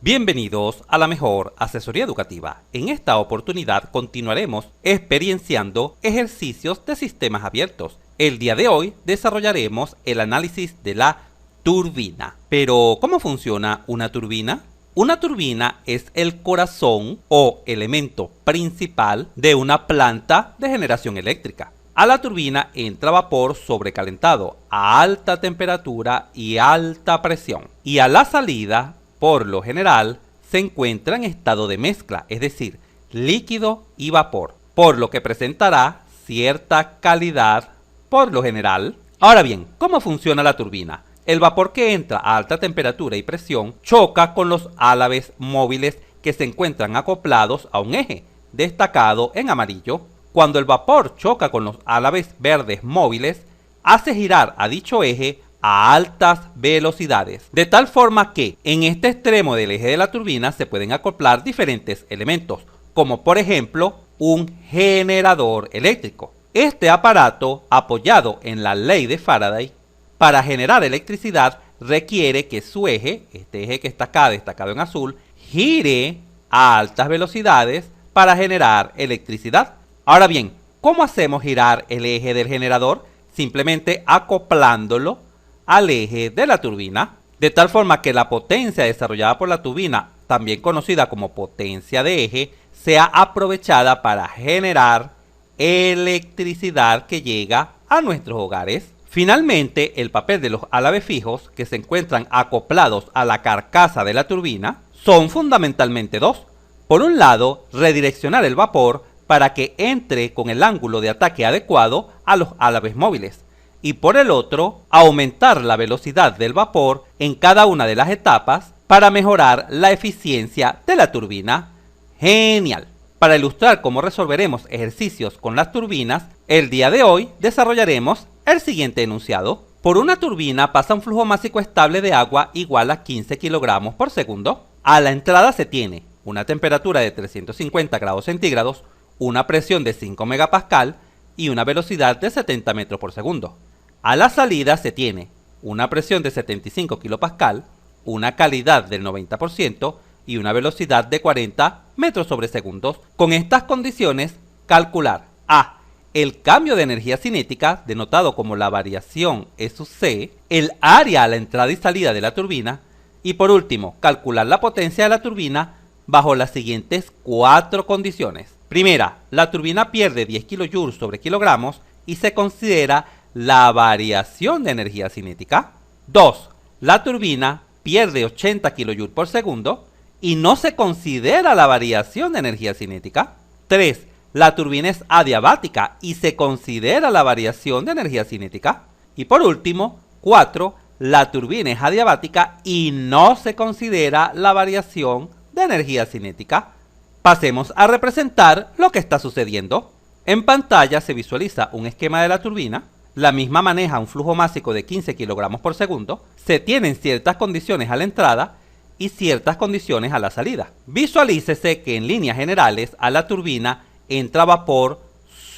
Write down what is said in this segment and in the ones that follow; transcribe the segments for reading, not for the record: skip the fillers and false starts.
Bienvenidos a la mejor asesoría educativa. En esta oportunidad continuaremos experienciando ejercicios de sistemas abiertos. El día de hoy desarrollaremos el análisis de la turbina. Pero, ¿cómo funciona una turbina? Una turbina es el corazón o elemento principal de una planta de generación eléctrica. A la turbina entra vapor sobrecalentado a alta temperatura y alta presión. Y a la salida, por lo general, se encuentra en estado de mezcla, es decir, líquido y vapor, por lo que presentará cierta calidad por lo general. Ahora bien, ¿cómo funciona la turbina? El vapor que entra a alta temperatura y presión choca con los álabes móviles que se encuentran acoplados a un eje, destacado en amarillo. Cuando el vapor choca con los álabes verdes móviles, hace girar a dicho eje a altas velocidades, de tal forma que en este extremo del eje de la turbina se pueden acoplar diferentes elementos, como por ejemplo un generador eléctrico. Este aparato, apoyado en la ley de Faraday, para generar electricidad requiere que su eje, este eje que está acá destacado en azul, gire a altas velocidades para generar electricidad. Ahora bien, ¿cómo hacemos girar el eje del generador? Simplemente acoplándolo al eje de la turbina, de tal forma que la potencia desarrollada por la turbina, también conocida como potencia de eje, sea aprovechada para generar electricidad que llega a nuestros hogares. Finalmente, el papel de los álabes fijos, que se encuentran acoplados a la carcasa de la turbina, son fundamentalmente dos. Por un lado, redireccionar el vapor para que entre con el ángulo de ataque adecuado a los álabes móviles, y por el otro, aumentar la velocidad del vapor en cada una de las etapas para mejorar la eficiencia de la turbina. ¡Genial! Para ilustrar cómo resolveremos ejercicios con las turbinas, el día de hoy desarrollaremos el siguiente enunciado. Por una turbina pasa un flujo másico estable de agua igual a 15 kilogramos por segundo. A la entrada se tiene una temperatura de 350 grados centígrados, una presión de 5 megapascal y una velocidad de 70 metros por segundo. A la salida se tiene una presión de 75 kilopascal, una calidad del 90% y una velocidad de 40 metros sobre segundos. Con estas condiciones, calcular a. El cambio de energía cinética, denotado como la variación E sub C, el área a la entrada y salida de la turbina, y por último, calcular la potencia de la turbina bajo las siguientes 4 condiciones. Primera, la turbina pierde 10 kJ sobre kilogramos y se considera la variación de energía cinética. 2. La turbina pierde 80 kJ por segundo y no se considera la variación de energía cinética. 3. La turbina es adiabática y se considera la variación de energía cinética. Y por último, 4. La turbina es adiabática y no se considera la variación de energía cinética. Pasemos a representar lo que está sucediendo. En pantalla se visualiza un esquema de la turbina. La misma maneja un flujo másico de 15 kilogramos por segundo. Se tienen ciertas condiciones a la entrada y ciertas condiciones a la salida. Visualícese que en líneas generales a la turbina entra vapor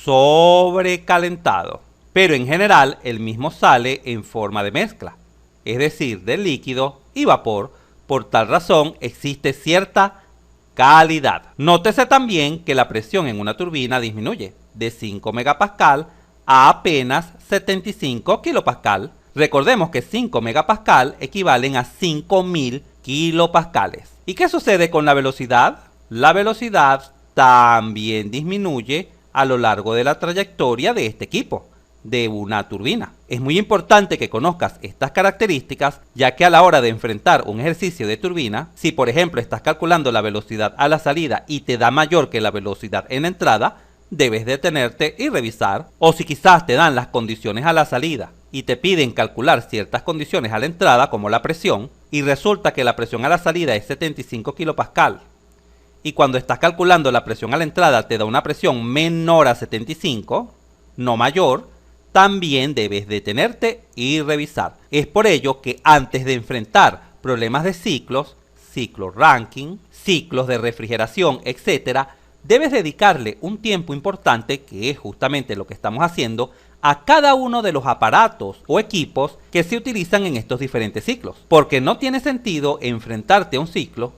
sobrecalentado, pero en general el mismo sale en forma de mezcla, es decir, de líquido y vapor. Por tal razón existe cierta calidad. Nótese también que la presión en una turbina disminuye de 5 megapascal a apenas 75 kilopascal. Recordemos que 5 megapascal equivalen a 5000 kilopascales. ¿Y qué sucede con la velocidad? La velocidad también disminuye a lo largo de la trayectoria de este equipo, de una turbina. Es muy importante que conozcas estas características, ya que a la hora de enfrentar un ejercicio de turbina, si por ejemplo estás calculando la velocidad a la salida y te da mayor que la velocidad en la entrada, debes detenerte y revisar. O si quizás te dan las condiciones a la salida y te piden calcular ciertas condiciones a la entrada, como la presión, y resulta que la presión a la salida es 75 kilopascal, y cuando estás calculando la presión a la entrada te da una presión menor a 75, no mayor, también debes detenerte y revisar. Es por ello que antes de enfrentar problemas de ciclos Rankine, ciclos de refrigeración, etc., debes dedicarle un tiempo importante, que es justamente lo que estamos haciendo, a cada uno de los aparatos o equipos que se utilizan en estos diferentes ciclos. Porque no tiene sentido enfrentarte a un ciclo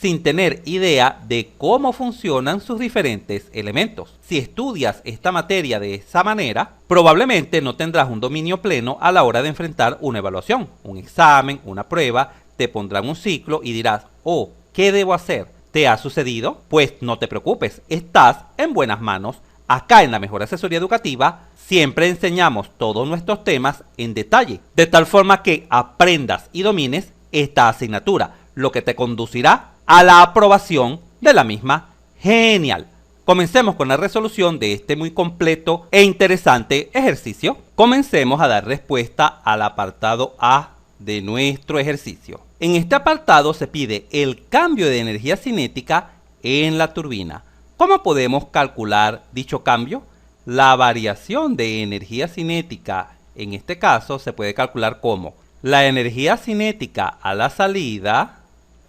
sin tener idea de cómo funcionan sus diferentes elementos. Si estudias esta materia de esa manera, probablemente no tendrás un dominio pleno a la hora de enfrentar una evaluación, un examen, una prueba, te pondrán un ciclo y dirás, oh, ¿qué debo hacer? ¿Te ha sucedido? Pues no te preocupes, estás en buenas manos. Acá en la Mejor Asesoría Educativa siempre enseñamos todos nuestros temas en detalle, de tal forma que aprendas y domines esta asignatura, lo que te conducirá a la aprobación de la misma. Genial. Comencemos con la resolución de este muy completo e interesante ejercicio. Comencemos a dar respuesta al apartado A de nuestro ejercicio. En este apartado se pide el cambio de energía cinética en la turbina. ¿Cómo podemos calcular dicho cambio? La variación de energía cinética, en este caso, se puede calcular como la energía cinética a la salida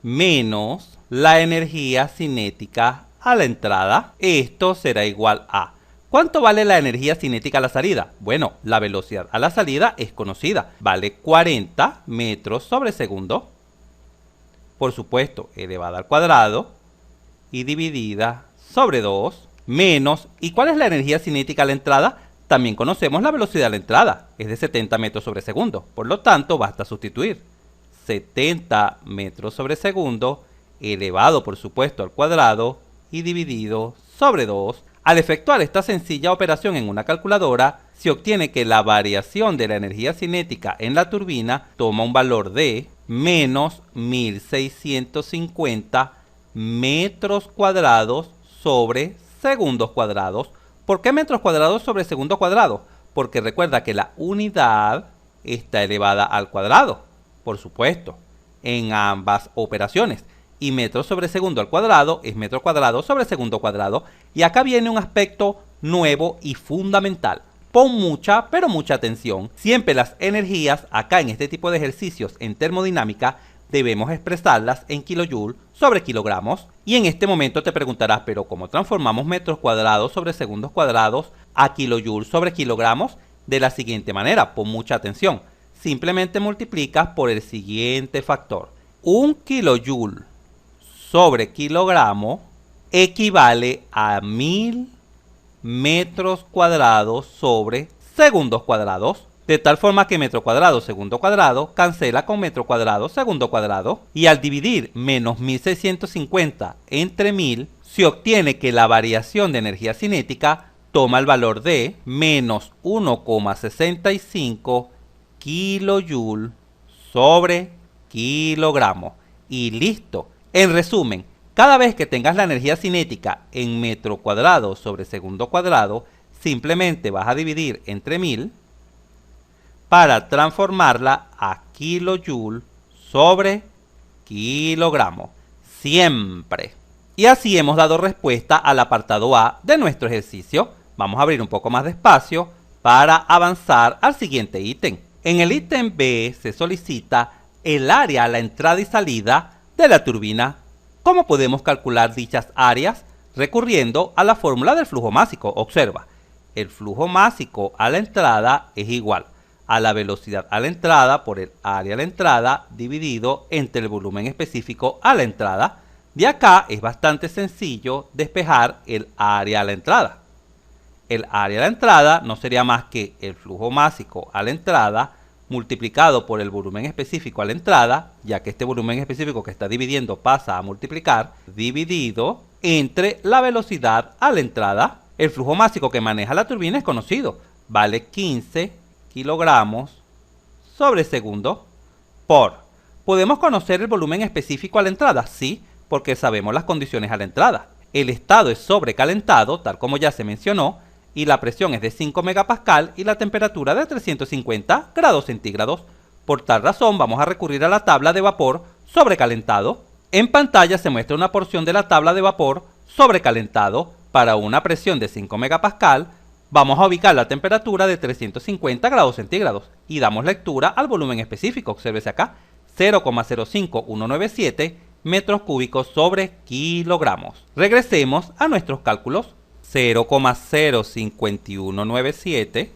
menos la energía cinética a la entrada. Esto será igual a ¿cuánto vale la energía cinética a la salida? Bueno, la velocidad a la salida es conocida, vale 40 metros sobre segundo, por supuesto, elevada al cuadrado y dividida sobre 2, menos, ¿y cuál es la energía cinética a la entrada? También conocemos la velocidad a la entrada, es de 70 metros sobre segundo, por lo tanto basta sustituir 70 metros sobre segundo elevado por supuesto al cuadrado y dividido sobre 2. Al efectuar esta sencilla operación en una calculadora, se obtiene que la variación de la energía cinética en la turbina toma un valor de menos 1650 metros cuadrados sobre segundos cuadrados. ¿Por qué metros cuadrados sobre segundo cuadrado? Porque recuerda que la unidad está elevada al cuadrado, por supuesto, en ambas operaciones. Y metros sobre segundo al cuadrado es metro cuadrado sobre segundo cuadrado. Y acá viene un aspecto nuevo y fundamental. Pon mucha, pero mucha atención. Siempre las energías, acá en este tipo de ejercicios en termodinámica, debemos expresarlas en kilojoule sobre kilogramos. Y en este momento te preguntarás, pero ¿cómo transformamos metros cuadrados sobre segundos cuadrados a kilojoule sobre kilogramos? De la siguiente manera, pon mucha atención. Simplemente multiplicas por el siguiente factor. 1 kilojoule sobre kilogramo equivale a 1000 metros cuadrados sobre segundos cuadrados, de tal forma que metro cuadrado segundo cuadrado cancela con metro cuadrado segundo cuadrado, y al dividir menos 1650 entre 1000 se obtiene que la variación de energía cinética toma el valor de menos 1,65 kilojoule sobre kilogramo. Y listo. En resumen, cada vez que tengas la energía cinética en metro cuadrado sobre segundo cuadrado, simplemente vas a dividir entre 1000 para transformarla a kilojoule sobre kilogramo. Siempre. Y así hemos dado respuesta al apartado A de nuestro ejercicio. Vamos a abrir un poco más de espacio para avanzar al siguiente ítem. En el ítem B se solicita el área a la entrada y salida de la turbina. ¿Cómo podemos calcular dichas áreas? Recurriendo a la fórmula del flujo másico. Observa, el flujo másico a la entrada es igual a la velocidad a la entrada por el área a la entrada dividido entre el volumen específico a la entrada. De acá es bastante sencillo despejar el área a la entrada. El área a la entrada no sería más que el flujo másico a la entrada multiplicado por el volumen específico a la entrada, ya que este volumen específico que está dividiendo pasa a multiplicar, dividido entre la velocidad a la entrada. El flujo másico que maneja la turbina es conocido, vale 15 kilogramos sobre segundo por. ¿Podemos conocer el volumen específico a la entrada? Sí, porque sabemos las condiciones a la entrada. El estado es sobrecalentado, tal como ya se mencionó, y la presión es de 5 megapascal y la temperatura de 350 grados centígrados. Por tal razón vamos a recurrir a la tabla de vapor sobrecalentado. En pantalla se muestra una porción de la tabla de vapor sobrecalentado. Para una presión de 5 megapascal vamos a ubicar la temperatura de 350 grados centígrados y damos lectura al volumen específico. Obsérvese acá, 0,05197 metros cúbicos sobre kilogramos. Regresemos a nuestros cálculos. 0,05197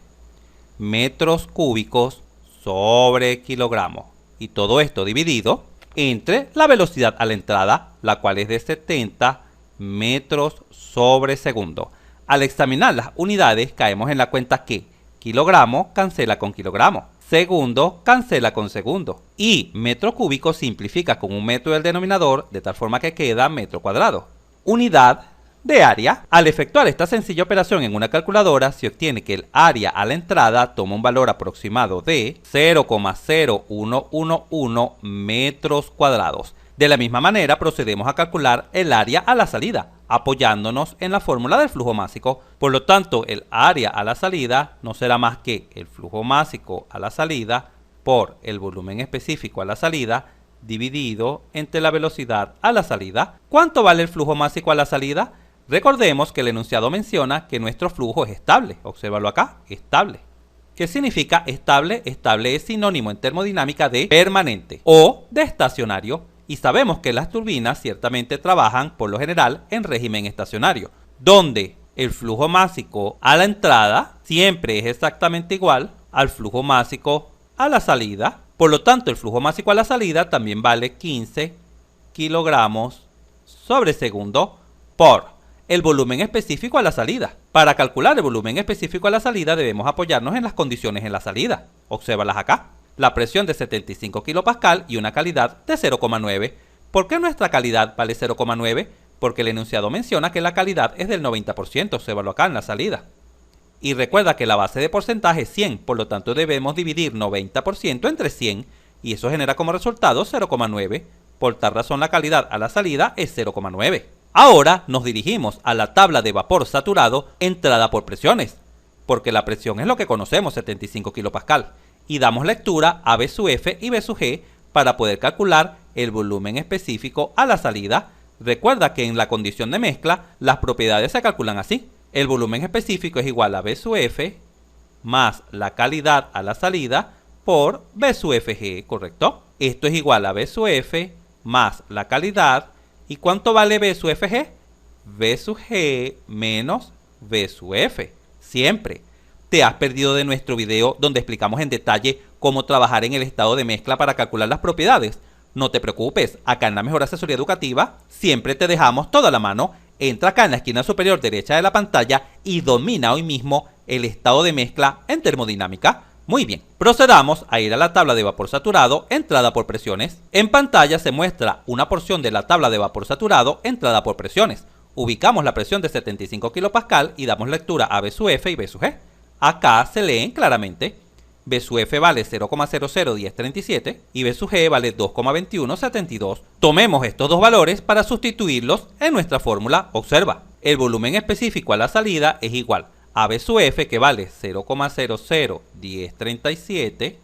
metros cúbicos sobre kilogramo. Y todo esto dividido entre la velocidad a la entrada, la cual es de 70 metros sobre segundo. Al examinar las unidades, caemos en la cuenta que kilogramo cancela con kilogramo, segundo cancela con segundo, y metro cúbico simplifica con un metro del denominador, de tal forma que queda metro cuadrado. Unidad de área. Al efectuar esta sencilla operación en una calculadora, se obtiene que el área a la entrada toma un valor aproximado de 0,0111 metros cuadrados. De la misma manera, procedemos a calcular el área a la salida, apoyándonos en la fórmula del flujo másico. Por lo tanto, el área a la salida no será más que el flujo másico a la salida por el volumen específico a la salida dividido entre la velocidad a la salida. ¿Cuánto vale el flujo másico a la salida? Recordemos que el enunciado menciona que nuestro flujo es estable. Obsérvalo acá, estable. ¿Qué significa estable? Estable es sinónimo en termodinámica de permanente o de estacionario. Y sabemos que las turbinas ciertamente trabajan por lo general en régimen estacionario, donde el flujo másico a la entrada siempre es exactamente igual al flujo másico a la salida. Por lo tanto, el flujo másico a la salida también vale 15 kilogramos sobre segundo por el volumen específico a la salida. Para calcular el volumen específico a la salida debemos apoyarnos en las condiciones en la salida. Obsérvalas acá. La presión de 75 kPa y una calidad de 0,9. ¿Por qué nuestra calidad vale 0,9? Porque el enunciado menciona que la calidad es del 90%, obsérvalo acá en la salida. Y recuerda que la base de porcentaje es 100, por lo tanto debemos dividir 90% entre 100 y eso genera como resultado 0,9. Por tal razón la calidad a la salida es 0,9. Ahora nos dirigimos a la tabla de vapor saturado entrada por presiones, porque la presión es lo que conocemos, 75 kPa. Y damos lectura a B sub F y B sub G para poder calcular el volumen específico a la salida. Recuerda que en la condición de mezcla las propiedades se calculan así. El volumen específico es igual a B sub F más la calidad a la salida por B sub Fg, ¿correcto? Esto es igual a B sub F más la calidad. ¿Y cuánto vale B sub Fg? B sub G menos B sub F. Siempre. ¿Te has perdido de nuestro video donde explicamos en detalle cómo trabajar en el estado de mezcla para calcular las propiedades? No te preocupes, acá en la Mejor Asesoría Educativa siempre te dejamos toda la mano. Entra acá en la esquina superior derecha de la pantalla y domina hoy mismo el estado de mezcla en termodinámica. Muy bien, procedamos a ir a la tabla de vapor saturado entrada por presiones. En pantalla se muestra una porción de la tabla de vapor saturado entrada por presiones. Ubicamos la presión de 75 kPa y damos lectura a B sub F y B sub G. Acá se leen claramente. B sub F vale 0,001037 y B sub G vale 2,2172. Tomemos estos dos valores para sustituirlos en nuestra fórmula. Observa, el volumen específico a la salida es igual a B sub F, que vale 0,001037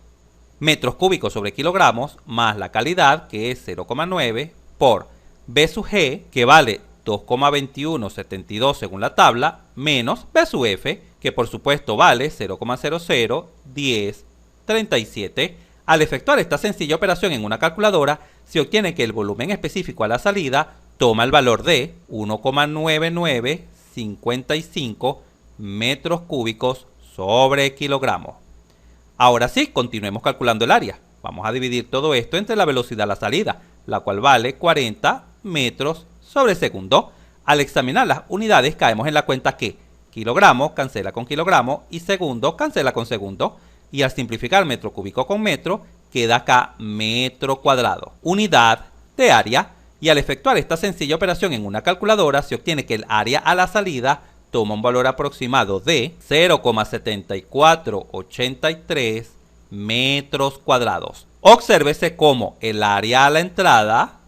metros cúbicos sobre kilogramos, más la calidad, que es 0,9, por B sub G, que vale 2,2172 según la tabla, menos B sub F, que por supuesto vale 0,001037. Al efectuar esta sencilla operación en una calculadora, se obtiene que el volumen específico a la salida toma el valor de 1,9955 metros cúbicos sobre kilogramo. Ahora sí, continuemos calculando el área. Vamos a dividir todo esto entre la velocidad a la salida, la cual vale 40 metros sobre segundo. Al examinar las unidades caemos en la cuenta que kilogramo cancela con kilogramo y segundo cancela con segundo. Y al simplificar metro cúbico con metro, queda acá metro cuadrado. Unidad de área. Y al efectuar esta sencilla operación en una calculadora, se obtiene que el área a la salida toma un valor aproximado de 0,7483 metros cuadrados. Obsérvese cómo el área a la entrada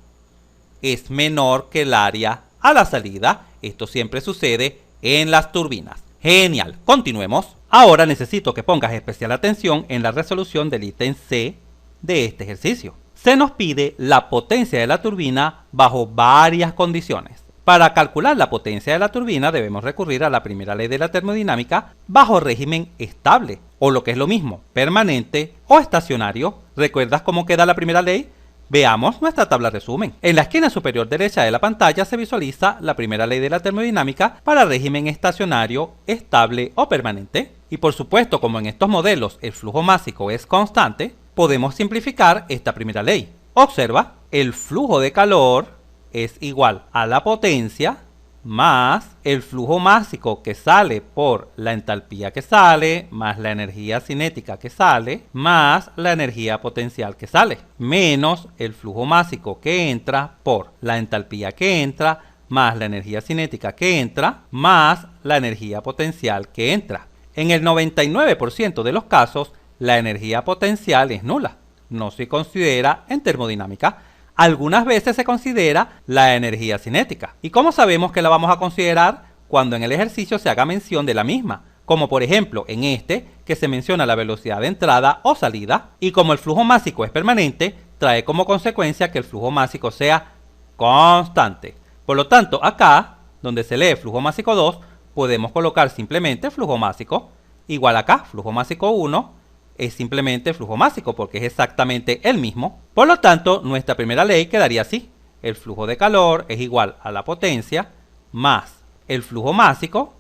es menor que el área a la salida. Esto siempre sucede en las turbinas. Genial, continuemos. Ahora necesito que pongas especial atención en la resolución del ítem C de este ejercicio. Se nos pide la potencia de la turbina bajo varias condiciones. Para calcular la potencia de la turbina debemos recurrir a la primera ley de la termodinámica bajo régimen estable, o lo que es lo mismo, permanente o estacionario. ¿Recuerdas cómo queda la primera ley? Veamos nuestra tabla resumen. En la esquina superior derecha de la pantalla se visualiza la primera ley de la termodinámica para régimen estacionario, estable o permanente. Y por supuesto, como en estos modelos el flujo másico es constante, podemos simplificar esta primera ley. Observa, el flujo de calor es igual a la potencia más el flujo másico que sale por la entalpía que sale, más la energía cinética que sale, más la energía potencial que sale, menos el flujo másico que entra por la entalpía que entra, más la energía cinética que entra, más la energía potencial que entra. En el 99% de los casos, la energía potencial es nula. No se considera en termodinámica. Algunas veces se considera la energía cinética. ¿Y cómo sabemos que la vamos a considerar? Cuando en el ejercicio se haga mención de la misma. Como por ejemplo en este, que se menciona la velocidad de entrada o salida. Y como el flujo másico es permanente, trae como consecuencia que el flujo másico sea constante. Por lo tanto, acá, donde se lee flujo másico 2, podemos colocar simplemente flujo másico. Igual acá, flujo másico 1 es simplemente flujo másico porque es exactamente el mismo. Por lo tanto, nuestra primera ley quedaría así. El flujo de calor es igual a la potencia más el flujo másico,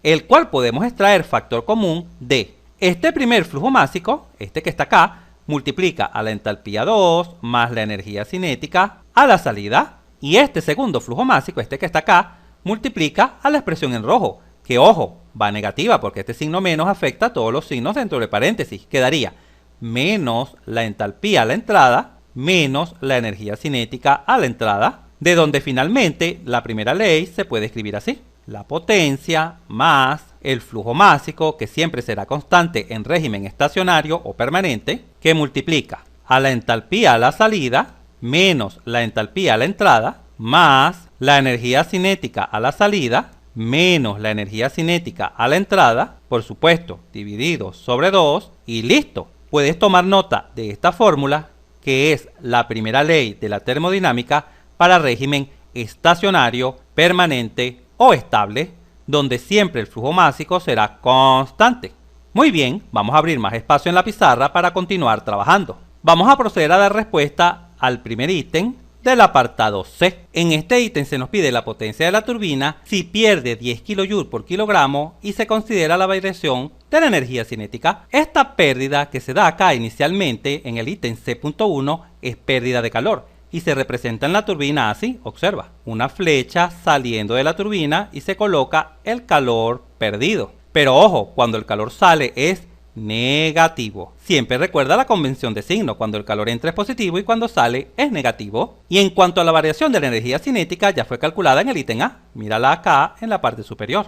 el cual podemos extraer factor común de este primer flujo másico, este que está acá, multiplica a la entalpía 2 más la energía cinética a la salida. Y este segundo flujo másico, este que está acá, multiplica a la expresión en rojo, que ojo, va negativa porque este signo menos afecta a todos los signos dentro de paréntesis. Quedaría menos la entalpía a la entrada, menos la energía cinética a la entrada, de donde finalmente la primera ley se puede escribir así. La potencia más el flujo másico, que siempre será constante en régimen estacionario o permanente, que multiplica a la entalpía a la salida, menos la entalpía a la entrada, más la energía cinética a la salida, menos la energía cinética a la entrada, por supuesto, dividido sobre 2 y listo. Puedes tomar nota de esta fórmula, que es la primera ley de la termodinámica para régimen estacionario, permanente o estable, donde siempre el flujo másico será constante. Muy bien, vamos a abrir más espacio en la pizarra para continuar trabajando. Vamos a proceder a dar respuesta al primer ítem del apartado C. En este ítem se nos pide la potencia de la turbina si pierde 10 kJ por kilogramo y se considera la variación de la energía cinética. Esta pérdida que se da acá inicialmente en el ítem C.1 es pérdida de calor y se representa en la turbina así. Observa, una flecha saliendo de la turbina y se coloca el calor perdido. Pero ojo, cuando el calor sale es negativo. Siempre recuerda la convención de signo. Cuando el calor entra es positivo y cuando sale es negativo. Y en cuanto a la variación de la energía cinética, ya fue calculada en el ítem A. Mírala acá en la parte superior.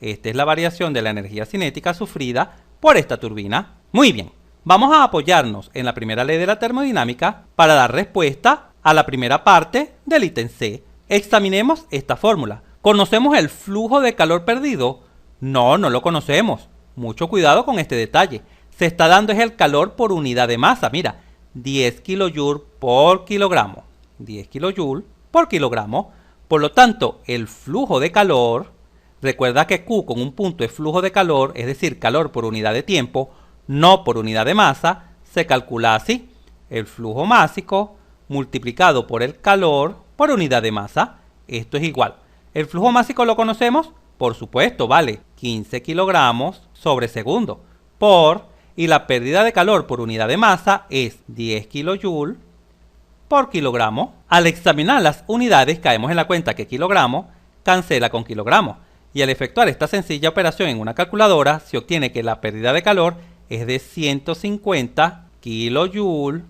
Esta es la variación de la energía cinética sufrida por esta turbina. Muy bien, vamos a apoyarnos en la primera ley de la termodinámica para dar respuesta a la primera parte del ítem C. Examinemos esta fórmula. ¿Conocemos el flujo de calor perdido? No, no lo conocemos. Mucho cuidado con este detalle. Se está dando es el calor por unidad de masa. Mira, 10 kJ por kilogramo. 10 kJ por kilogramo. Por lo tanto, el flujo de calor, recuerda que Q con un punto es flujo de calor, es decir, calor por unidad de tiempo, no por unidad de masa, se calcula así. El flujo másico multiplicado por el calor por unidad de masa. Esto es igual. ¿El flujo másico lo conocemos? Por supuesto, vale 15 kilogramos sobre segundo por, y la pérdida de calor por unidad de masa es 10 kJ por kilogramo. Al examinar las unidades caemos en la cuenta que kilogramo cancela con kilogramo y al efectuar esta sencilla operación en una calculadora se obtiene que la pérdida de calor es de 150 kJ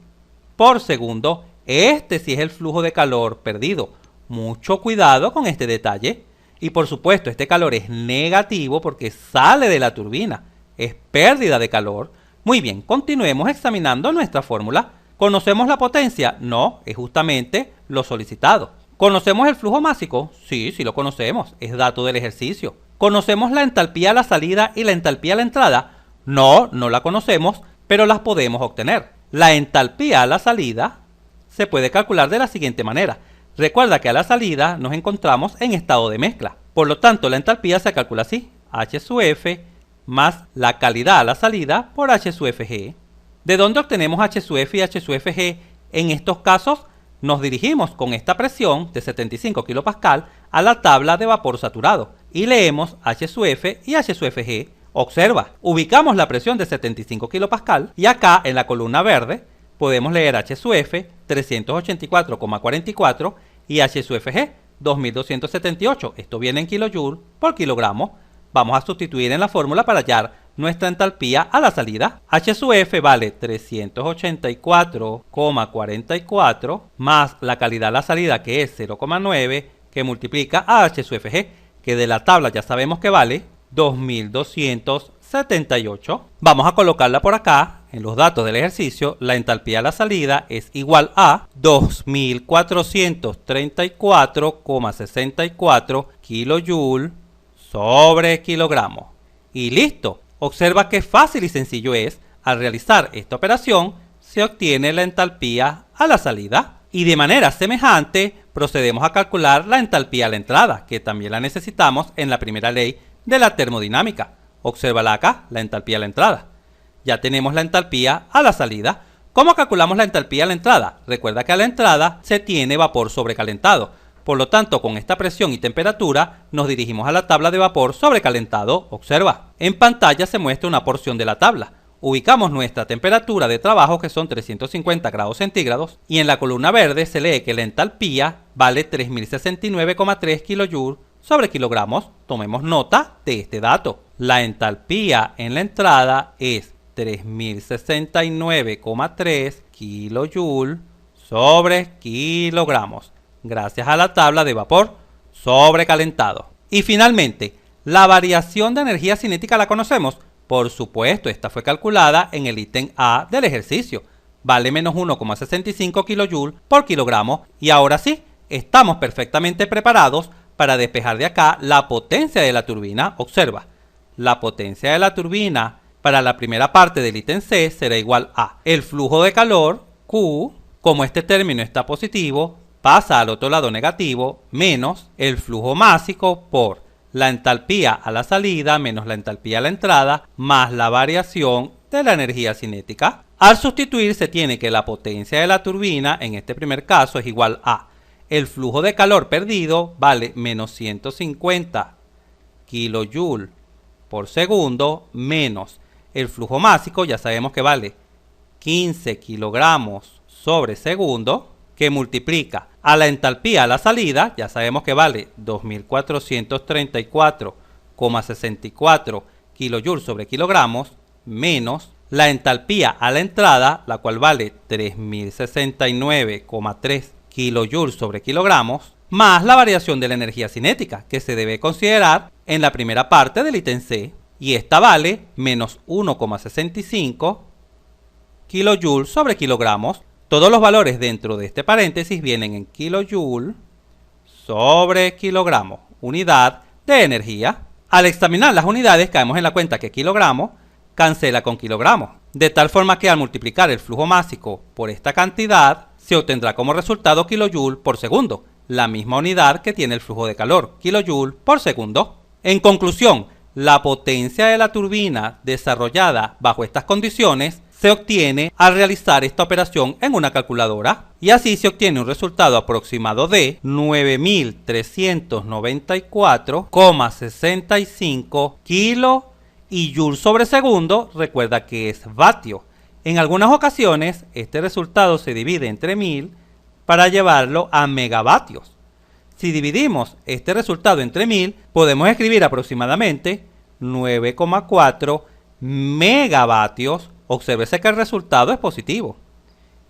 por segundo. Este sí es el flujo de calor perdido. Mucho cuidado con este detalle. Y por supuesto, este calor es negativo porque sale de la turbina. Es pérdida de calor. Muy bien, continuemos examinando nuestra fórmula. ¿Conocemos la potencia? No, es justamente lo solicitado. ¿Conocemos el flujo másico? Sí, sí lo conocemos. Es dato del ejercicio. ¿Conocemos la entalpía a la salida y la entalpía a la entrada? No, no la conocemos, pero las podemos obtener. La entalpía a la salida se puede calcular de la siguiente manera. Recuerda que a la salida nos encontramos en estado de mezcla. Por lo tanto, la entalpía se calcula así. H sub F más la calidad a la salida por H sub Fg. ¿De dónde obtenemos H sub F y H sub Fg? En estos casos nos dirigimos con esta presión de 75 kPa a la tabla de vapor saturado y leemos H sub F y H sub Fg. Observa, ubicamos la presión de 75 kPa y acá en la columna verde podemos leer H sub F 384,44 y H sub F 2278. Esto viene en kilojoule por kilogramo. Vamos a sustituir en la fórmula para hallar nuestra entalpía a la salida. H sub F vale 384,44 más la calidad a la salida, que es 0,9, que multiplica a H sub F, que de la tabla ya sabemos que vale 2278. Vamos a colocarla por acá. En los datos del ejercicio, la entalpía a la salida es igual a 2434,64 kilojoule sobre kilogramo. Y listo. Observa qué fácil y sencillo es. Al realizar esta operación, se obtiene la entalpía a la salida. Y de manera semejante, procedemos a calcular la entalpía a la entrada, que también la necesitamos en la primera ley de la termodinámica. Obsérvala acá, la entalpía a la entrada. Ya tenemos la entalpía a la salida. ¿Cómo calculamos la entalpía a la entrada? Recuerda que a la entrada se tiene vapor sobrecalentado. Por lo tanto, con esta presión y temperatura, nos dirigimos a la tabla de vapor sobrecalentado. Observa. En pantalla se muestra una porción de la tabla. Ubicamos nuestra temperatura de trabajo, que son 350 grados centígrados, y en la columna verde se lee que la entalpía vale 3069,3 kJ sobre kilogramos. Tomemos nota de este dato. La entalpía en la entrada es 3069,3 kJ sobre kilogramos, gracias a la tabla de vapor sobrecalentado. Y finalmente, la variación de energía cinética la conocemos. Por supuesto, esta fue calculada en el ítem A del ejercicio. Vale menos 1,65 kJ por kilogramo. Y ahora sí, estamos perfectamente preparados para despejar de acá la potencia de la turbina. Observa, la potencia de la turbina para la primera parte del ítem C será igual a el flujo de calor, Q, como este término está positivo, pasa al otro lado negativo, menos el flujo másico por la entalpía a la salida menos la entalpía a la entrada, más la variación de la energía cinética. Al sustituir, se tiene que la potencia de la turbina, en este primer caso, es igual a el flujo de calor perdido, vale menos 150 kJ por segundo, menos el flujo másico, ya sabemos que vale 15 kilogramos sobre segundo, que multiplica a la entalpía a la salida, ya sabemos que vale 2434,64 kJ sobre kilogramos, menos la entalpía a la entrada, la cual vale 3069,3 kJ sobre kilogramos, más la variación de la energía cinética, que se debe considerar en la primera parte del ítem C, y esta vale menos 1,65 kJ sobre kilogramos. Todos los valores dentro de este paréntesis vienen en kilojoule sobre kilogramo, unidad de energía. Al examinar las unidades caemos en la cuenta que kilogramo cancela con kilogramo, de tal forma que al multiplicar el flujo másico por esta cantidad se obtendrá como resultado kilojoule por segundo, la misma unidad que tiene el flujo de calor, kilojoule por segundo. En conclusión, la potencia de la turbina desarrollada bajo estas condiciones se obtiene al realizar esta operación en una calculadora, y así se obtiene un resultado aproximado de 9394,65 kilo y joule sobre segundo. Recuerda que es vatio. En algunas ocasiones este resultado se divide entre 1000 para llevarlo a megavatios. Si dividimos este resultado entre 1000, podemos escribir aproximadamente 9,4 megavatios. Obsérvese que el resultado es positivo.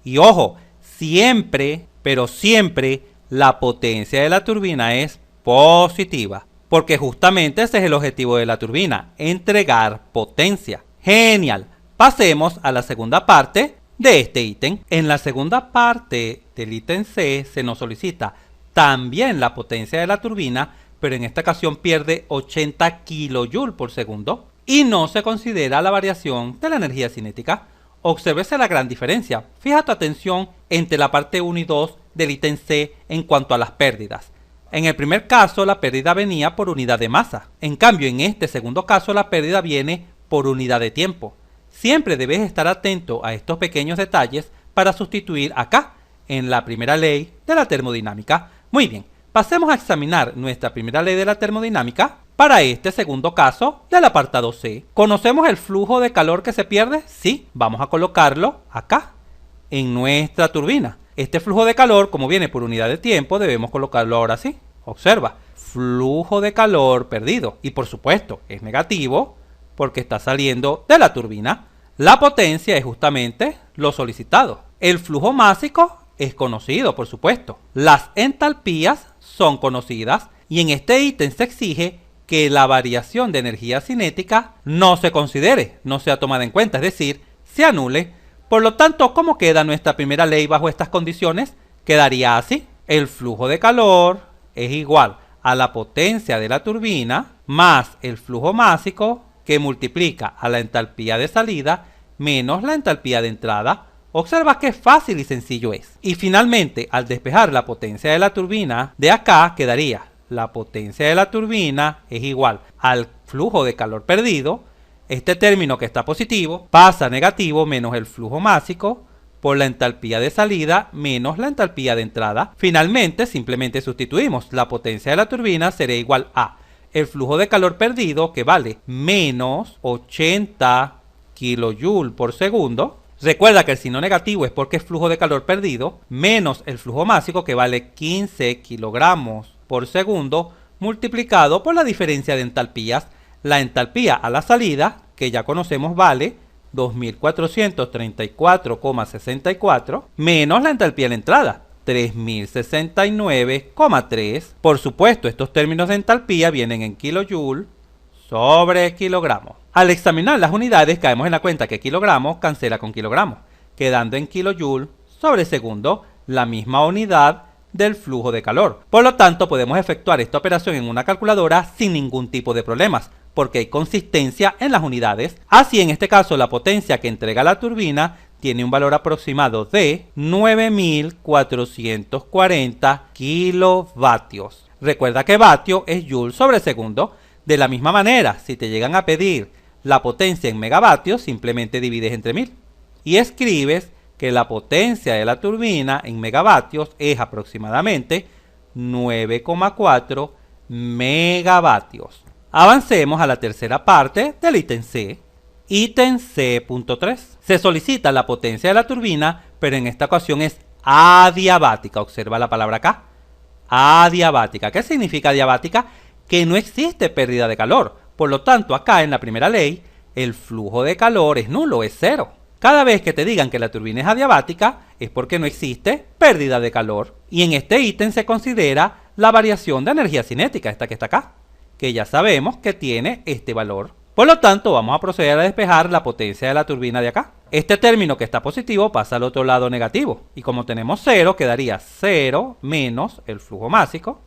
Y ojo, siempre, pero siempre, la potencia de la turbina es positiva, porque justamente ese es el objetivo de la turbina, entregar potencia. ¡Genial! Pasemos a la segunda parte de este ítem. En la segunda parte del ítem C se nos solicita también la potencia de la turbina, pero en esta ocasión pierde 80 kJ por segundo y no se considera la variación de la energía cinética. Obsérvese la gran diferencia. Fija tu atención entre la parte 1 y 2 del ítem C en cuanto a las pérdidas. En el primer caso la pérdida venía por unidad de masa. En cambio, en este segundo caso la pérdida viene por unidad de tiempo. Siempre debes estar atento a estos pequeños detalles para sustituir acá en la primera ley de la termodinámica. Muy bien, pasemos a examinar nuestra primera ley de la termodinámica para este segundo caso del apartado C. ¿Conocemos el flujo de calor que se pierde? Sí, vamos a colocarlo acá en nuestra turbina. Este flujo de calor, como viene por unidad de tiempo, debemos colocarlo ahora así. Observa, flujo de calor perdido. Y por supuesto, es negativo porque está saliendo de la turbina. La potencia es justamente lo solicitado. El flujo másico es conocido, por supuesto. Las entalpías son conocidas y en este ítem se exige que la variación de energía cinética no se considere, no sea tomada en cuenta, es decir, se anule. Por lo tanto, ¿cómo queda nuestra primera ley bajo estas condiciones? Quedaría así. El flujo de calor es igual a la potencia de la turbina más el flujo másico que multiplica a la entalpía de salida menos la entalpía de entrada. Observa qué fácil y sencillo es. Y finalmente, al despejar la potencia de la turbina, de acá quedaría la potencia de la turbina es igual al flujo de calor perdido. Este término que está positivo pasa a negativo menos el flujo másico por la entalpía de salida menos la entalpía de entrada. Finalmente, simplemente sustituimos. La potencia de la turbina sería igual a el flujo de calor perdido, que vale menos 80 kJ por segundo. Recuerda que el signo negativo es porque es flujo de calor perdido, menos el flujo másico, que vale 15 kilogramos por segundo, multiplicado por la diferencia de entalpías. La entalpía a la salida, que ya conocemos, vale 2434,64, menos la entalpía a la entrada, 3069,3. Por supuesto, estos términos de entalpía vienen en kilojoule sobre kilogramo. Al examinar las unidades, caemos en la cuenta que kilogramo cancela con kilogramo, quedando en kilojoule sobre segundo, la misma unidad del flujo de calor. Por lo tanto, podemos efectuar esta operación en una calculadora sin ningún tipo de problemas, porque hay consistencia en las unidades. Así, en este caso, la potencia que entrega la turbina tiene un valor aproximado de 9440 kilovatios. Recuerda que vatio es joule sobre segundo. De la misma manera, si te llegan a pedir la potencia en megavatios, simplemente divides entre 1000 y escribes que la potencia de la turbina en megavatios es aproximadamente 9,4 megavatios. Avancemos a la tercera parte del ítem C. Ítem C.3. Se solicita la potencia de la turbina, pero en esta ocasión es adiabática. Observa la palabra acá. Adiabática. ¿Qué significa adiabática? Que no existe pérdida de calor. Por lo tanto, acá en la primera ley, el flujo de calor es nulo, es cero. Cada vez que te digan que la turbina es adiabática, es porque no existe pérdida de calor. Y en este ítem se considera la variación de energía cinética, esta que está acá, que ya sabemos que tiene este valor. Por lo tanto, vamos a proceder a despejar la potencia de la turbina de acá. Este término que está positivo pasa al otro lado negativo. Y como tenemos 0, quedaría 0 menos el flujo másico,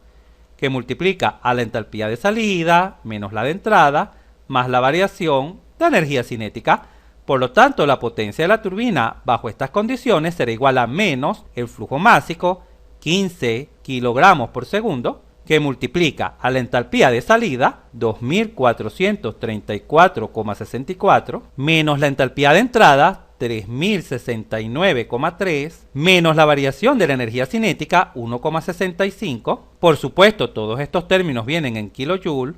que multiplica a la entalpía de salida menos la de entrada, más la variación de energía cinética. Por lo tanto, la potencia de la turbina bajo estas condiciones será igual a menos el flujo másico, 15 kilogramos por segundo, que multiplica a la entalpía de salida, 2434,64, menos la entalpía de entrada, 3069,3, menos la variación de la energía cinética, 1,65. Por supuesto, todos estos términos vienen en kilojoule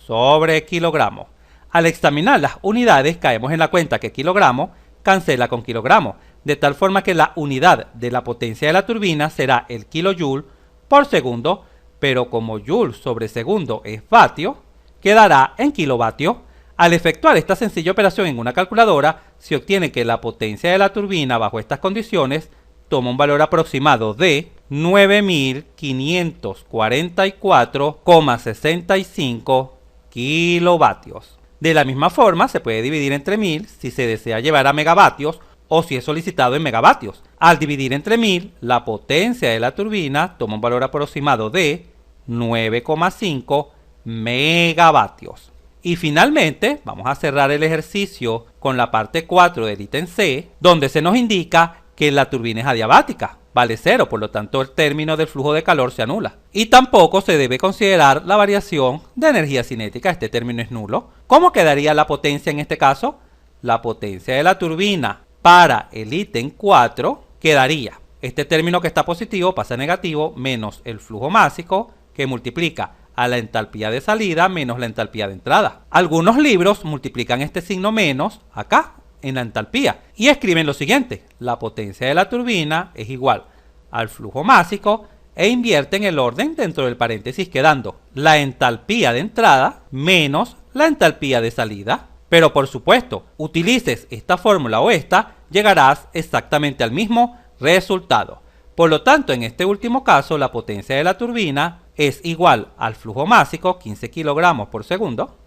sobre kilogramo. Al examinar las unidades, caemos en la cuenta que kilogramo cancela con kilogramo, de tal forma que la unidad de la potencia de la turbina será el kilojoule por segundo, pero como joule sobre segundo es vatio, quedará en kilovatio. Al efectuar esta sencilla operación en una calculadora, se obtiene que la potencia de la turbina bajo estas condiciones toma un valor aproximado de 9544,65 kilovatios. De la misma forma, se puede dividir entre 1000 si se desea llevar a megavatios o si es solicitado en megavatios. Al dividir entre 1000, la potencia de la turbina toma un valor aproximado de 9,5 megavatios. Y finalmente, vamos a cerrar el ejercicio con la parte 4 del ítem C, donde se nos indica que la turbina es adiabática, vale 0, por lo tanto el término del flujo de calor se anula. Y tampoco se debe considerar la variación de energía cinética, este término es nulo. ¿Cómo quedaría la potencia en este caso? La potencia de la turbina para el ítem 4 quedaría, este término que está positivo pasa a negativo, menos el flujo másico, que multiplica a la entalpía de salida menos la entalpía de entrada. Algunos libros multiplican este signo menos acá en la entalpía y escriben lo siguiente: la potencia de la turbina es igual al flujo másico e invierten el orden dentro del paréntesis, quedando la entalpía de entrada menos la entalpía de salida. Pero por supuesto, utilices esta fórmula o esta, llegarás exactamente al mismo resultado. Por lo tanto, en este último caso, la potencia de la turbina es igual al flujo másico, 15 kilogramos por segundo,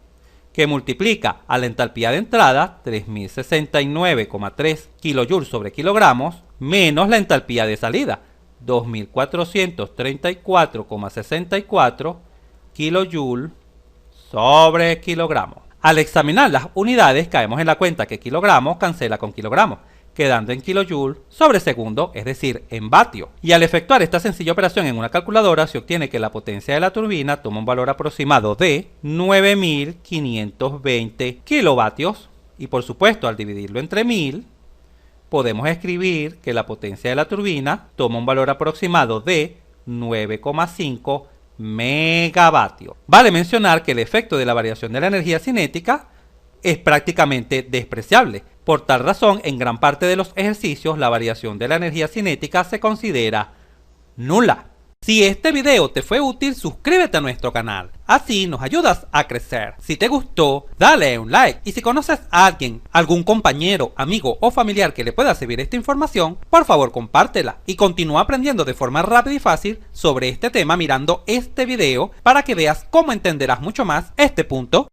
que multiplica a la entalpía de entrada, 3069,3 kilojoules sobre kilogramos, menos la entalpía de salida, 2434,64 kilojoules sobre kilogramos. Al examinar las unidades, caemos en la cuenta que kilogramos cancela con kilogramos, quedando en kilojoule sobre segundo, es decir, en vatio. Y al efectuar esta sencilla operación en una calculadora, se obtiene que la potencia de la turbina toma un valor aproximado de 9520 kilovatios. Y por supuesto, al dividirlo entre 1000, podemos escribir que la potencia de la turbina toma un valor aproximado de 9,5 megavatios. Vale mencionar que el efecto de la variación de la energía cinética es prácticamente despreciable. Por tal razón, en gran parte de los ejercicios, la variación de la energía cinética se considera nula. Si este video te fue útil, suscríbete a nuestro canal. Así nos ayudas a crecer. Si te gustó, dale un like. Y si conoces a alguien, algún compañero, amigo o familiar que le pueda servir esta información, por favor compártela. Y continúa aprendiendo de forma rápida y fácil sobre este tema mirando este video para que veas cómo entenderás mucho más este punto